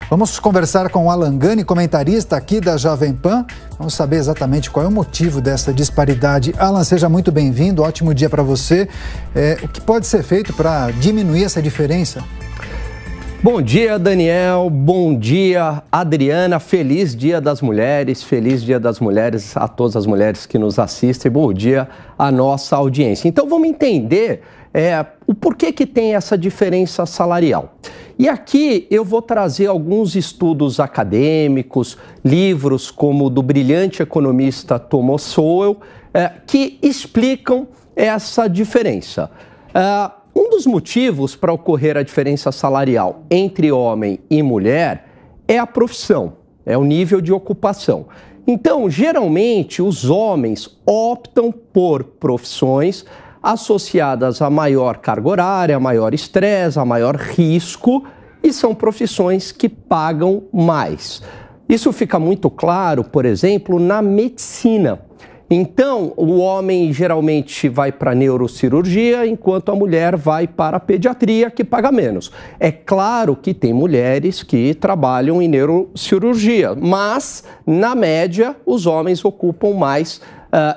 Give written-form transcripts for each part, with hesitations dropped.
Vamos conversar com o Alan Gani, comentarista aqui da Jovem Pan. Vamos saber exatamente qual é o motivo dessa disparidade. Alan, seja muito bem-vindo, ótimo dia para você. O que pode ser feito para diminuir essa diferença? Bom dia, Daniel. Bom dia, Adriana. Feliz Dia das Mulheres. Feliz Dia das Mulheres a todas as mulheres que nos assistem. Bom dia à nossa audiência. Então, vamos entender o porquê que tem essa diferença salarial. E aqui eu vou trazer alguns estudos acadêmicos, livros como o do brilhante economista Thomas Sowell, que explicam essa diferença. Um dos motivos para ocorrer a diferença salarial entre homem e mulher é a profissão, é o nível de ocupação. Então, geralmente, os homens optam por profissões associadas a maior carga horária, a maior estresse, a maior risco, e são profissões que pagam mais. Isso fica muito claro, por exemplo, na medicina. Então, o homem geralmente vai para a neurocirurgia, enquanto a mulher vai para a pediatria, que paga menos. É claro que tem mulheres que trabalham em neurocirurgia, mas, na média, os homens ocupam mais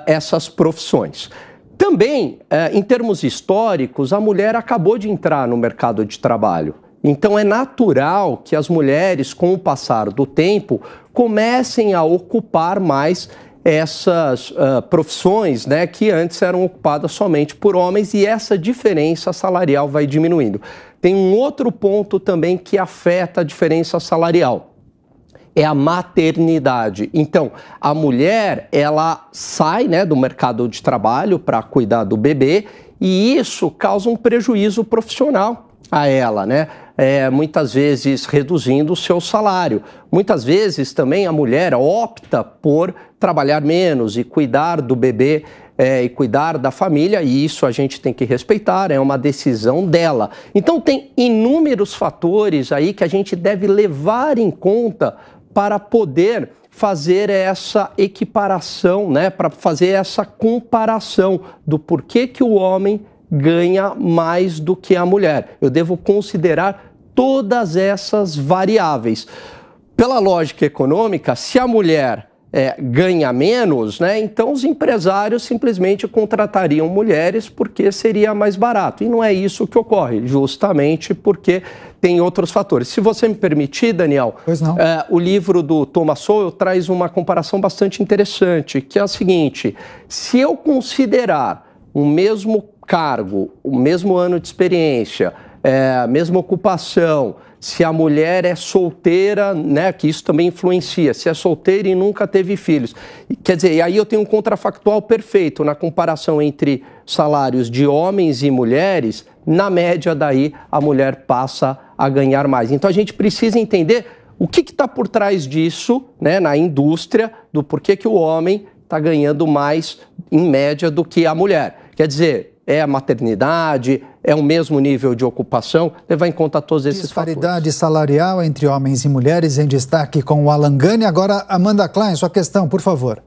essas profissões. Também, em termos históricos, a mulher acabou de entrar no mercado de trabalho. Então, é natural que as mulheres, com o passar do tempo, comecem a ocupar mais essas profissões, né, que antes eram ocupadas somente por homens, e essa diferença salarial vai diminuindo. Tem um outro ponto também que afeta a diferença salarial. É a maternidade. Então, a mulher, ela sai, né, do mercado de trabalho para cuidar do bebê, e isso causa um prejuízo profissional a ela, né? Muitas vezes reduzindo o seu salário. Muitas vezes também a mulher opta por trabalhar menos e cuidar do bebê e cuidar da família, e isso a gente tem que respeitar, é uma decisão dela. Então tem inúmeros fatores aí que a gente deve levar em conta para poder fazer essa equiparação, né? Para fazer essa comparação do porquê que o homem ganha mais do que a mulher. Eu devo considerar todas essas variáveis. Pela lógica econômica, se a mulher ganha menos, né, então os empresários simplesmente contratariam mulheres porque seria mais barato. E não é isso que ocorre, justamente porque tem outros fatores. Se você me permitir, Daniel, pois não. O livro do Thomas Sowell traz uma comparação bastante interessante, que é a seguinte: se eu considerar o mesmo cargo, o mesmo ano de experiência, a mesma ocupação, se a mulher é solteira, né, que isso também influencia, se é solteira e nunca teve filhos. Quer dizer, e aí eu tenho um contrafactual perfeito na comparação entre salários de homens e mulheres, na média daí a mulher passa a ganhar mais. Então a gente precisa entender o que está por trás disso, né, na indústria, do porquê que o homem está ganhando mais em média do que a mulher. Quer dizer, é a maternidade, é o mesmo nível de ocupação, levar em conta todos esses fatores. Disparidade salarial entre homens e mulheres em destaque com o Alan Gani. Agora, Amanda Klein, sua questão, por favor.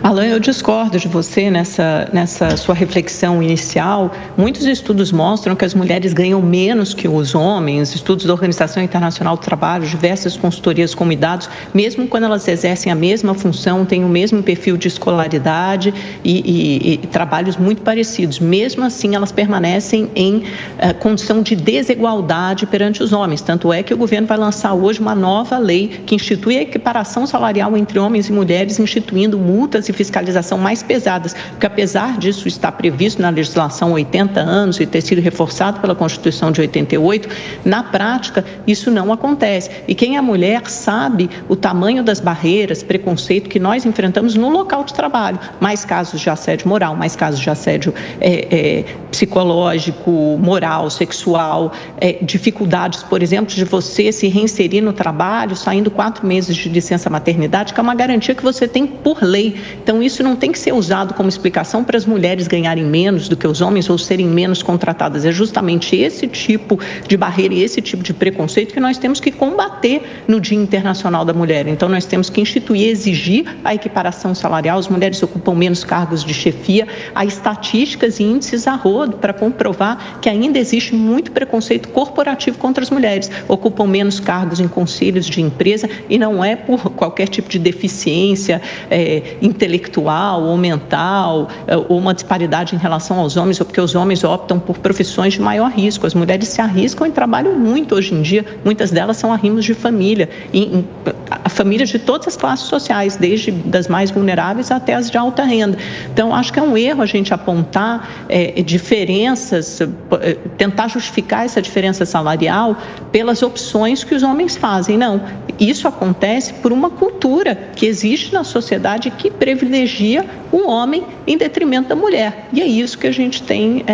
Alan, eu discordo de você nessa sua reflexão inicial. Muitos estudos mostram que as mulheres ganham menos que os homens. Estudos da Organização Internacional do Trabalho, diversas consultorias com dados, mesmo quando elas exercem a mesma função, têm o mesmo perfil de escolaridade e trabalhos muito parecidos. Mesmo assim, elas permanecem em condição de desigualdade perante os homens. Tanto é que o governo vai lançar hoje uma nova lei que institui a equiparação salarial entre homens e mulheres, instituindo multas e fiscalização mais pesadas, porque apesar disso estar previsto na legislação há 80 anos e ter sido reforçado pela Constituição de 88, na prática isso não acontece. E quem é mulher sabe o tamanho das barreiras, preconceito que nós enfrentamos no local de trabalho. Mais casos de assédio moral, mais casos de assédio psicológico, moral, sexual, dificuldades, por exemplo, de você se reinserir no trabalho, saindo 4 meses de licença maternidade, que é uma garantia que você tem por lei. Então, isso não tem que ser usado como explicação para as mulheres ganharem menos do que os homens ou serem menos contratadas. É justamente esse tipo de barreira e esse tipo de preconceito que nós temos que combater no Dia Internacional da Mulher. Então, nós temos que instituir, exigir a equiparação salarial. As mulheres ocupam menos cargos de chefia. Há estatísticas e índices a rodo para comprovar que ainda existe muito preconceito corporativo contra as mulheres. Ocupam menos cargos em conselhos de empresa e não é por qualquer tipo de deficiência intelectual ou mental ou uma disparidade em relação aos homens ou porque os homens optam por profissões de maior risco. As mulheres se arriscam e trabalham muito hoje em dia. Muitas delas são arrimos de família, famílias de todas as classes sociais, desde das mais vulneráveis até as de alta renda. Então, acho que é um erro a gente apontar diferenças, tentar justificar essa diferença salarial pelas opções que os homens fazem. Não, isso acontece por uma cultura que existe na sociedade que privilegia o homem em detrimento da mulher. E é isso que a gente tem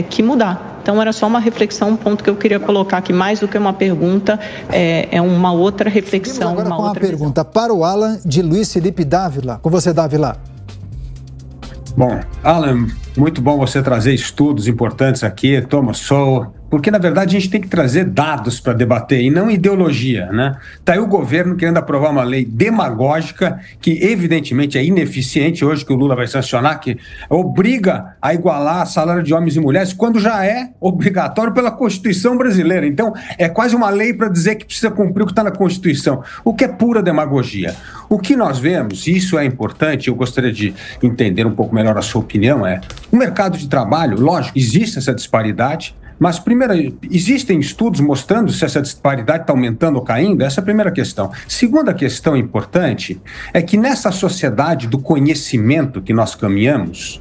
que mudar. Então, era só uma reflexão, um ponto que eu queria colocar aqui, mais do que uma pergunta, é uma outra reflexão. Agora uma com outra uma pergunta para o Alan, de Luiz Felipe Dávila. Com você, Dávila. Bom, Alan, muito bom você trazer estudos importantes aqui, Thomas Sowell, porque, na verdade, a gente tem que trazer dados para debater e não ideologia, né? Está aí o governo querendo aprovar uma lei demagógica que, evidentemente, é ineficiente hoje, que o Lula vai sancionar, que obriga a igualar salário de homens e mulheres, quando já é obrigatório pela Constituição brasileira. Então, é quase uma lei para dizer que precisa cumprir o que está na Constituição, o que é pura demagogia. O que nós vemos, e isso é importante, eu gostaria de entender um pouco melhor a sua opinião, o mercado de trabalho, lógico, existe essa disparidade, mas, primeiro, existem estudos mostrando se essa disparidade está aumentando ou caindo? Essa é a primeira questão. Segunda questão importante é que nessa sociedade do conhecimento que nós caminhamos,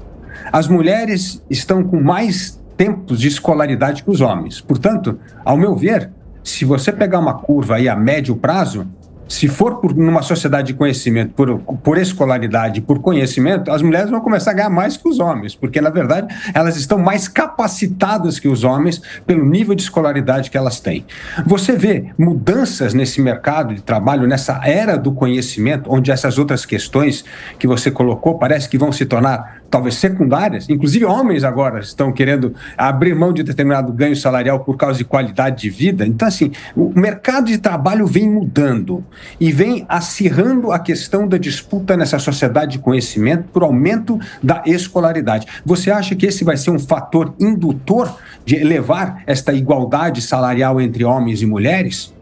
as mulheres estão com mais tempos de escolaridade que os homens. Portanto, ao meu ver, se você pegar uma curva aí a médio prazo, se for numa sociedade de conhecimento, por escolaridade, por conhecimento, as mulheres vão começar a ganhar mais que os homens, porque, na verdade, elas estão mais capacitadas que os homens pelo nível de escolaridade que elas têm. Você vê mudanças nesse mercado de trabalho, nessa era do conhecimento, onde essas outras questões que você colocou parece que vão se tornar talvez secundárias, inclusive homens agora estão querendo abrir mão de determinado ganho salarial por causa de qualidade de vida. Então, assim, o mercado de trabalho vem mudando e vem acirrando a questão da disputa nessa sociedade de conhecimento por aumento da escolaridade. Você acha que esse vai ser um fator indutor de elevar esta igualdade salarial entre homens e mulheres?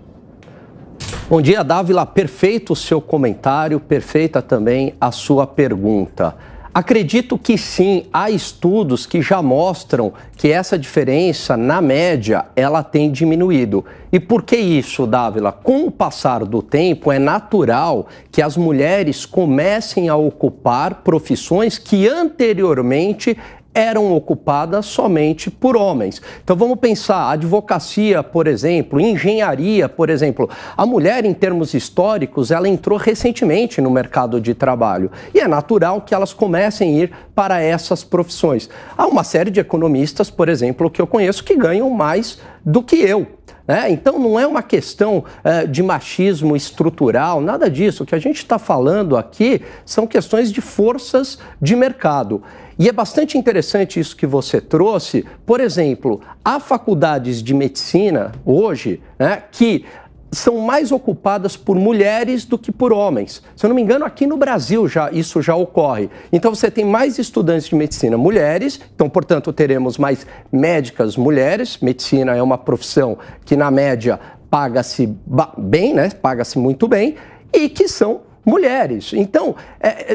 Bom dia, Dávila. Perfeito o seu comentário, perfeita também a sua pergunta. Acredito que sim, há estudos que já mostram que essa diferença, na média, ela tem diminuído. E por que isso, Dávila? Com o passar do tempo, é natural que as mulheres comecem a ocupar profissões que anteriormente eram ocupadas somente por homens. Então vamos pensar, advocacia, por exemplo, engenharia, por exemplo. A mulher, em termos históricos, ela entrou recentemente no mercado de trabalho e é natural que elas comecem a ir para essas profissões. Há uma série de economistas, por exemplo, que eu conheço que ganham mais do que eu. Então não é uma questão de machismo estrutural, nada disso. O que a gente está falando aqui são questões de forças de mercado. E é bastante interessante isso que você trouxe. Por exemplo, há faculdades de medicina hoje que são mais ocupadas por mulheres do que por homens. Se eu não me engano, aqui no Brasil isso já ocorre. Então você tem mais estudantes de medicina mulheres, então, portanto, teremos mais médicas mulheres. Medicina é uma profissão que, na média, paga-se bem, paga-se muito bem, e que são mulheres. Então,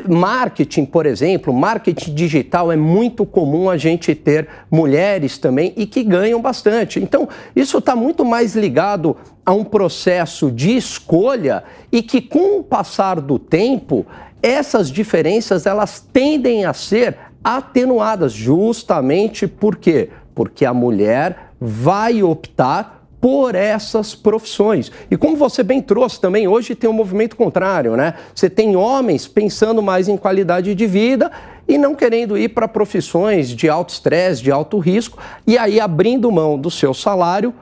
marketing, por exemplo, marketing digital, é muito comum a gente ter mulheres também e que ganham bastante. Então, isso está muito mais ligado a um processo de escolha e que, com o passar do tempo, essas diferenças elas tendem a ser atenuadas, justamente por quê? Porque a mulher vai optar por essas profissões. E como você bem trouxe também, hoje tem um movimento contrário, Você tem homens pensando mais em qualidade de vida e não querendo ir para profissões de alto estresse, de alto risco, e aí abrindo mão do seu salário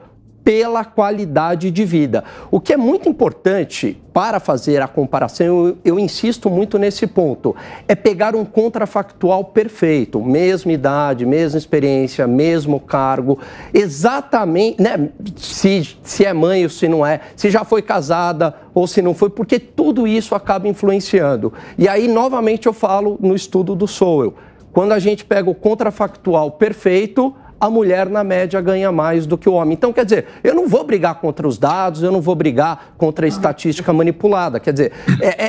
pela qualidade de vida. O que é muito importante para fazer a comparação, eu insisto muito nesse ponto, é pegar um contrafactual perfeito, mesma idade, mesma experiência, mesmo cargo, exatamente, né, se é mãe ou se não é, se já foi casada ou se não foi, porque tudo isso acaba influenciando. E aí, novamente, eu falo no estudo do Sowell, quando a gente pega o contrafactual perfeito, a mulher, na média, ganha mais do que o homem. Então, quer dizer, eu não vou brigar contra os dados, eu não vou brigar contra a estatística manipulada. Quer dizer,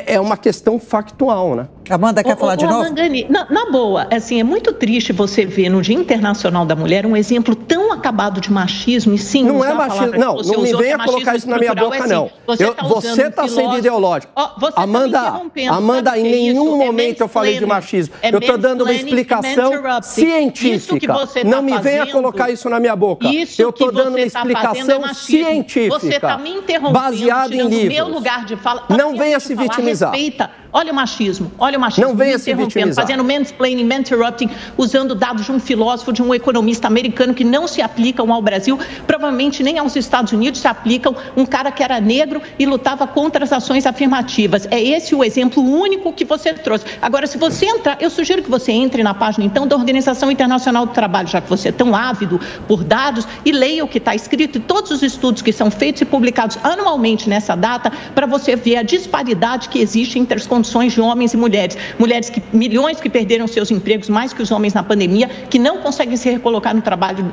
é uma questão factual, né? Amanda, quer falar de novo? Mangani, na boa, assim, é muito triste você ver no Dia Internacional da Mulher um exemplo tão acabado de machismo e sim... Não é machismo, não me venha colocar isso na minha boca, assim, não. Você está sendo ideológico. Amanda, em nenhum momento eu falei de machismo. Eu estou dando uma explicação científica. Não me venha colocar isso na minha boca. Eu estou dando uma explicação científica. Você está me interrompendo, baseado em livros. Meu lugar de fala. Não venha se vitimizar. Respeita. Olha o machismo, olha o machismo. Não venha se vitimizar. Fazendo mansplaining, interrupting, usando dados de um filósofo, de um economista americano que não se aplicam ao Brasil, provavelmente nem aos Estados Unidos se aplicam, um cara que era negro e lutava contra as ações afirmativas. É esse o exemplo único que você trouxe. Agora, se você entrar, eu sugiro que você entre na página, então, da Organização Internacional do Trabalho, já que você é tão ávido por dados, e leia o que está escrito e todos os estudos que são feitos e publicados anualmente nessa data, para você ver a disparidade que existe entre as condições de homens e mulheres. Mulheres milhões que perderam seus empregos, mais que os homens na pandemia, que não conseguem se recolocar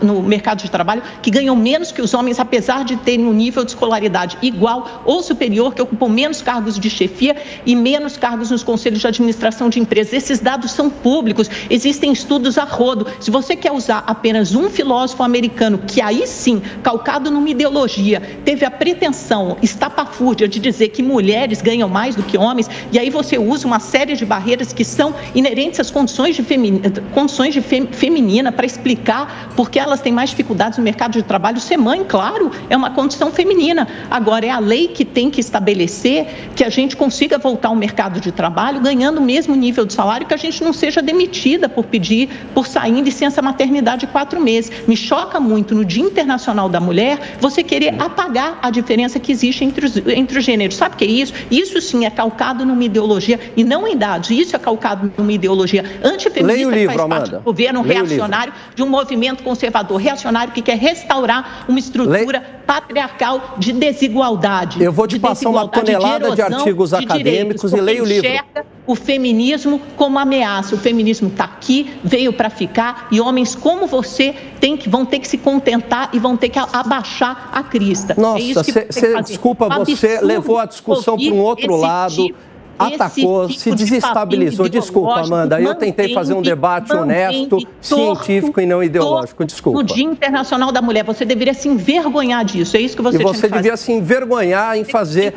no mercado de trabalho, que ganham menos que os homens, apesar de terem um nível de escolaridade igual ou superior, que ocupam menos cargos de chefia e menos cargos nos conselhos de administração de empresas. Esses dados são públicos, existem estudos a rodo. Se você quer usar apenas um filósofo americano, que aí sim, calcado numa ideologia, teve a pretensão estapafúrdia de dizer que mulheres ganham mais do que homens, e aí você usa uma série de barreiras que são inerentes às condições de feminina para explicar por que elas têm mais dificuldades no mercado de trabalho. Ser mãe, claro, é uma condição feminina. Agora, é a lei que tem que estabelecer que a gente consiga voltar ao mercado de trabalho ganhando o mesmo nível de salário, que a gente não seja demitida por sair em licença maternidade de 4 meses. Me choca muito, no Dia Internacional da Mulher, você querer apagar a diferença que existe entre os gêneros. Sabe o que é isso? Isso sim é calcado numa ideologia e não em dados. Isso é calcado numa ideologia antifeminista que faz parte do governo reacionário, de um movimento conservador reacionário que quer restaurar uma estrutura patriarcal de desigualdade. Eu vou te passar uma tonelada de artigos acadêmicos e leia o livro. Enxerga o feminismo como ameaça. O feminismo está aqui, veio para ficar, e homens como você vão ter que se contentar e vão ter que abaixar a crista. Nossa, desculpa, você levou a discussão para um outro lado. Atacou, se desestabilizou. Desculpa, Amanda, eu tentei fazer um debate honesto, científico e não ideológico. Desculpa. No Dia Internacional da Mulher, você deveria se envergonhar disso. É isso que você tinha que fazer. E você devia se envergonhar em trazer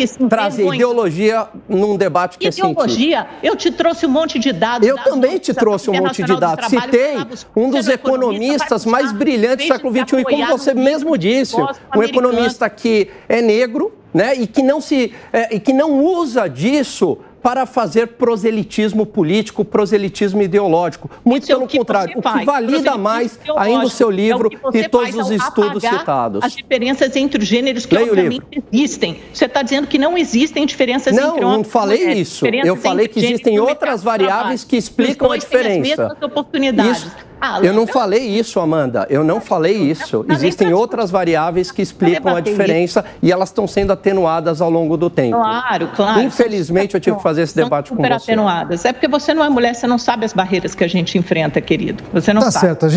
ideologia num debate que é científico. Ideologia? Eu te trouxe um monte de dados. Eu também te trouxe um monte de dados. Citei um dos economistas mais brilhantes do século XXI, e como você mesmo disse, um economista que é negro, né, e que não usa disso para fazer proselitismo político, proselitismo ideológico. Muito pelo contrário, o que valida mais ainda o seu livro e todos os estudos citados. As diferenças entre os gêneros que obviamente existem. Você está dizendo que não existem diferenças entre homens e mulheres. Não falei isso. Eu falei que existem outras variáveis que explicam a diferença. As mesmas oportunidades. Eu não falei isso, Amanda. Eu não falei isso. Existem outras variáveis que explicam a diferença e elas estão sendo atenuadas ao longo do tempo. Claro. Infelizmente, eu tive que fazer esse debate com você. Atenuadas. É porque você não é mulher, você não sabe as barreiras que a gente enfrenta, querido. Você não sabe. Tá certo.